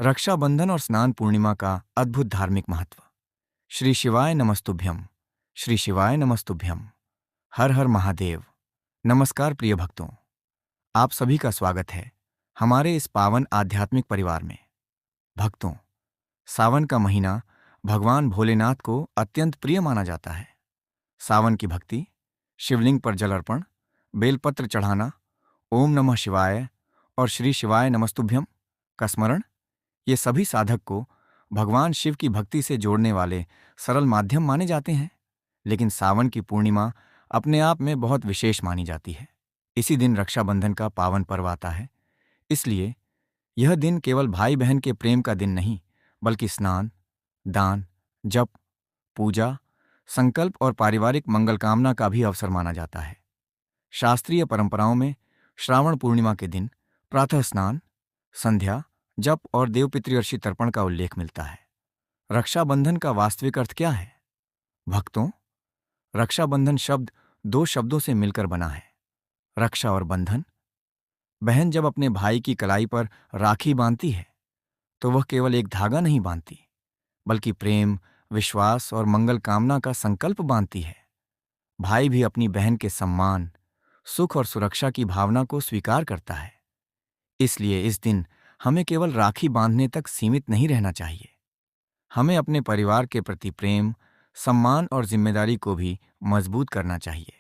रक्षाबंधन और स्नान पूर्णिमा का अद्भुत धार्मिक महत्व। श्री शिवाय नमस्तुभ्यम। श्री शिवाय नमस्तुभ्यम। हर हर महादेव। नमस्कार प्रिय भक्तों, आप सभी का स्वागत है हमारे इस पावन आध्यात्मिक परिवार में। भक्तों, सावन का महीना भगवान भोलेनाथ को अत्यंत प्रिय माना जाता है। सावन की भक्ति, शिवलिंग पर जल अर्पण, बेलपत्र चढ़ाना, ओम नमः शिवाय और श्री शिवाय नमस्तुभ्यम का स्मरण, ये सभी साधक को भगवान शिव की भक्ति से जोड़ने वाले सरल माध्यम माने जाते हैं। लेकिन सावन की पूर्णिमा अपने आप में बहुत विशेष मानी जाती है। इसी दिन रक्षाबंधन का पावन पर्व आता है। इसलिए यह दिन केवल भाई बहन के प्रेम का दिन नहीं, बल्कि स्नान, दान, जप, पूजा, संकल्प और पारिवारिक मंगल कामना का भी अवसर माना जाता है। शास्त्रीय परंपराओं में श्रावण पूर्णिमा के दिन प्रातः स्नान, संध्या, जप और देवपितृर्षि तर्पण का उल्लेख मिलता है। रक्षाबंधन का वास्तविक अर्थ क्या है? भक्तों, रक्षाबंधन शब्द दो शब्दों से मिलकर बना है, रक्षा और बंधन। बहन जब अपने भाई की कलाई पर राखी बांधती है तो वह केवल एक धागा नहीं बांधती, बल्कि प्रेम, विश्वास और मंगल कामना का संकल्प बांधती है। भाई भी अपनी बहन के सम्मान, सुख और सुरक्षा की भावना को स्वीकार करता है। इसलिए इस दिन हमें केवल राखी बांधने तक सीमित नहीं रहना चाहिए। हमें अपने परिवार के प्रति प्रेम, सम्मान और जिम्मेदारी को भी मजबूत करना चाहिए।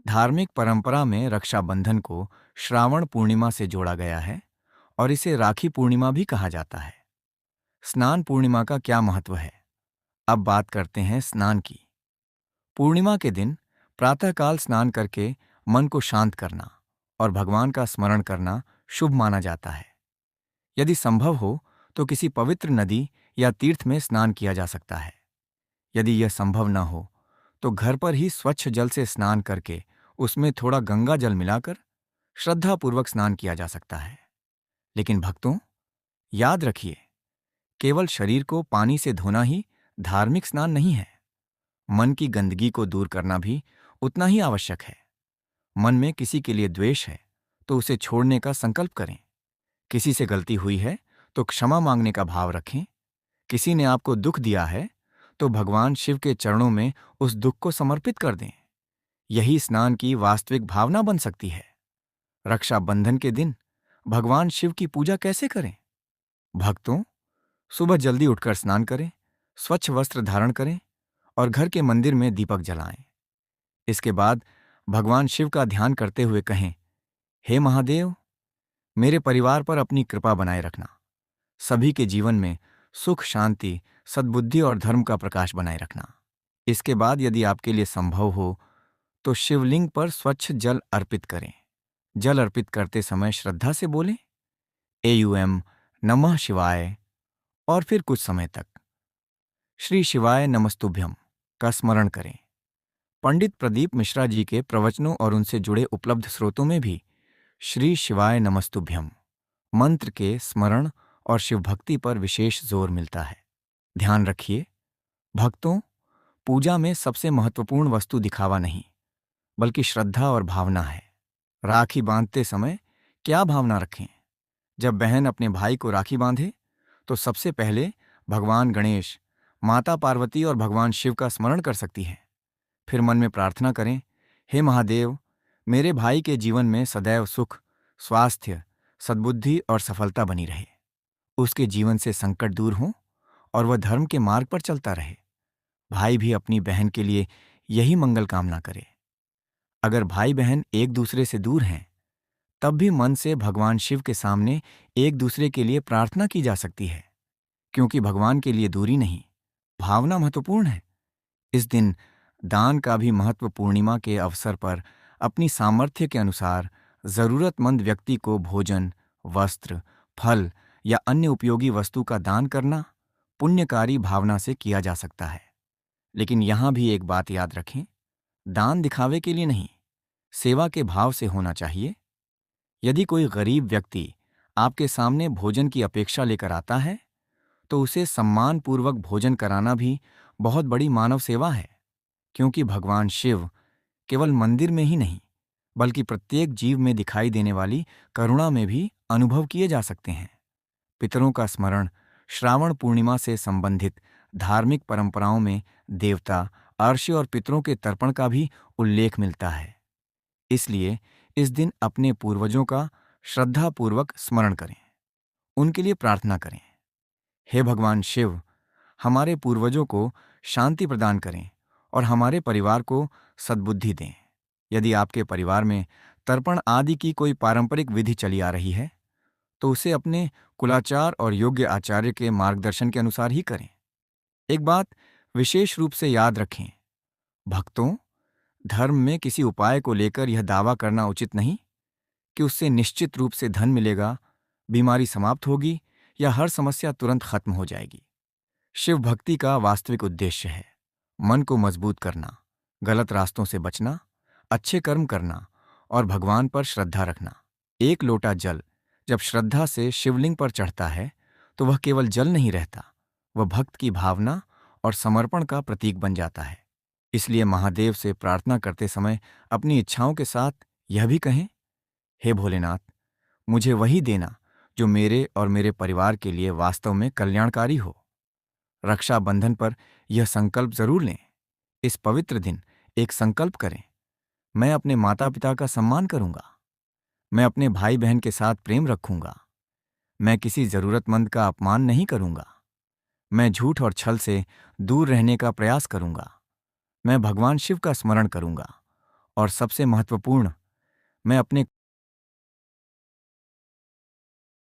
धार्मिक परंपरा में रक्षाबंधन को श्रावण पूर्णिमा से जोड़ा गया है और इसे राखी पूर्णिमा भी कहा जाता है। स्नान पूर्णिमा का क्या महत्व है? अब बात करते हैं स्नान की। पूर्णिमा के दिन प्रातःकाल स्नान करके मन को शांत करना और भगवान का स्मरण करना शुभ माना जाता है। यदि संभव हो तो किसी पवित्र नदी या तीर्थ में स्नान किया जा सकता है। यदि यह संभव न हो तो घर पर ही स्वच्छ जल से स्नान करके उसमें थोड़ा गंगा जल मिलाकर श्रद्धापूर्वक स्नान किया जा सकता है। लेकिन भक्तों, याद रखिए, केवल शरीर को पानी से धोना ही धार्मिक स्नान नहीं है। मन की गंदगी को दूर करना भी उतना ही आवश्यक है। मन में किसी के लिए द्वेष है तो उसे छोड़ने का संकल्प करें। किसी से गलती हुई है तो क्षमा मांगने का भाव रखें। किसी ने आपको दुख दिया है तो भगवान शिव के चरणों में उस दुख को समर्पित कर दें। यही स्नान की वास्तविक भावना बन सकती है। रक्षाबंधन के दिन भगवान शिव की पूजा कैसे करें? भक्तों, सुबह जल्दी उठकर स्नान करें, स्वच्छ वस्त्र धारण करें और घर के मंदिर में दीपक जलाएं। इसके बाद भगवान शिव का ध्यान करते हुए कहें, हे महादेव, मेरे परिवार पर अपनी कृपा बनाए रखना। सभी के जीवन में सुख, शांति, सद्बुद्धि और धर्म का प्रकाश बनाए रखना। इसके बाद यदि आपके लिए संभव हो तो शिवलिंग पर स्वच्छ जल अर्पित करें। जल अर्पित करते समय श्रद्धा से बोलें, एयूएम नमः शिवाय, और फिर कुछ समय तक श्री शिवाय नमस्तुभ्यम का स्मरण करें। पंडित प्रदीप मिश्रा जी के प्रवचनों और उनसे जुड़े उपलब्ध स्रोतों में भी श्री शिवाय नमस्तुभ्यम मंत्र के स्मरण और शिव भक्ति पर विशेष जोर मिलता है। ध्यान रखिए भक्तों, पूजा में सबसे महत्वपूर्ण वस्तु दिखावा नहीं, बल्कि श्रद्धा और भावना है। राखी बांधते समय क्या भावना रखें? जब बहन अपने भाई को राखी बांधे तो सबसे पहले भगवान गणेश, माता पार्वती और भगवान शिव का स्मरण कर सकती है। फिर मन में प्रार्थना करें, हे महादेव, मेरे भाई के जीवन में सदैव सुख, स्वास्थ्य, सद्बुद्धि और सफलता बनी रहे। उसके जीवन से संकट दूर हों और वह धर्म के मार्ग पर चलता रहे। भाई भी अपनी बहन के लिए यही मंगल कामना करे। अगर भाई बहन एक दूसरे से दूर हैं, तब भी मन से भगवान शिव के सामने एक दूसरे के लिए प्रार्थना की जा सकती है, क्योंकि भगवान के लिए दूरी नहीं, भावना महत्वपूर्ण है। इस दिन दान का भी महत्व। पूर्णिमा के अवसर पर अपनी सामर्थ्य के अनुसार जरूरतमंद व्यक्ति को भोजन, वस्त्र, फल या अन्य उपयोगी वस्तु का दान करना पुण्यकारी भावना से किया जा सकता है। लेकिन यहां भी एक बात याद रखें, दान दिखावे के लिए नहीं, सेवा के भाव से होना चाहिए। यदि कोई गरीब व्यक्ति आपके सामने भोजन की अपेक्षा लेकर आता है तो उसे सम्मानपूर्वक भोजन कराना भी बहुत बड़ी मानव सेवा है, क्योंकि भगवान शिव केवल मंदिर में ही नहीं, बल्कि प्रत्येक जीव में दिखाई देने वाली करुणा में भी अनुभव किए जा सकते हैं। पितरों का स्मरण श्रावण पूर्णिमा से संबंधित धार्मिक परंपराओं में देवता, अर्षि और पितरों के तर्पण का भी उल्लेख मिलता है। इसलिए इस दिन अपने पूर्वजों का श्रद्धापूर्वक स्मरण करें, उनके लिए प्रार्थना करें। हे भगवान शिव, हमारे पूर्वजों को शांति प्रदान करें और हमारे परिवार को सद्बुद्धि दें। यदि आपके परिवार में तर्पण आदि की कोई पारंपरिक विधि चली आ रही है, तो उसे अपने कुलाचार और योग्य आचार्य के मार्गदर्शन के अनुसार ही करें। एक बात विशेष रूप से याद रखें, भक्तों, धर्म में किसी उपाय को लेकर यह दावा करना उचित नहीं कि उससे निश्चित रूप से धन मिलेगा, बीमारी समाप्त होगी या हर समस्या तुरंत खत्म हो जाएगी। शिव भक्ति का वास्तविक उद्देश्य है मन को मजबूत करना, गलत रास्तों से बचना, अच्छे कर्म करना और भगवान पर श्रद्धा रखना। एक लोटा जल जब श्रद्धा से शिवलिंग पर चढ़ता है तो वह केवल जल नहीं रहता, वह भक्त की भावना और समर्पण का प्रतीक बन जाता है। इसलिए महादेव से प्रार्थना करते समय अपनी इच्छाओं के साथ यह भी कहें, हे भोलेनाथ, मुझे वही देना जो मेरे और मेरे परिवार के लिए वास्तव में कल्याणकारी हो। रक्षाबंधन पर यह संकल्प जरूर लें। इस पवित्र दिन एक संकल्प करें, मैं अपने माता पिता का सम्मान करूंगा, मैं अपने भाई बहन के साथ प्रेम रखूंगा, मैं किसी जरूरतमंद का अपमान नहीं करूंगा, मैं झूठ और छल से दूर रहने का प्रयास करूंगा, मैं भगवान शिव का स्मरण करूंगा और सबसे महत्वपूर्ण, मैं अपने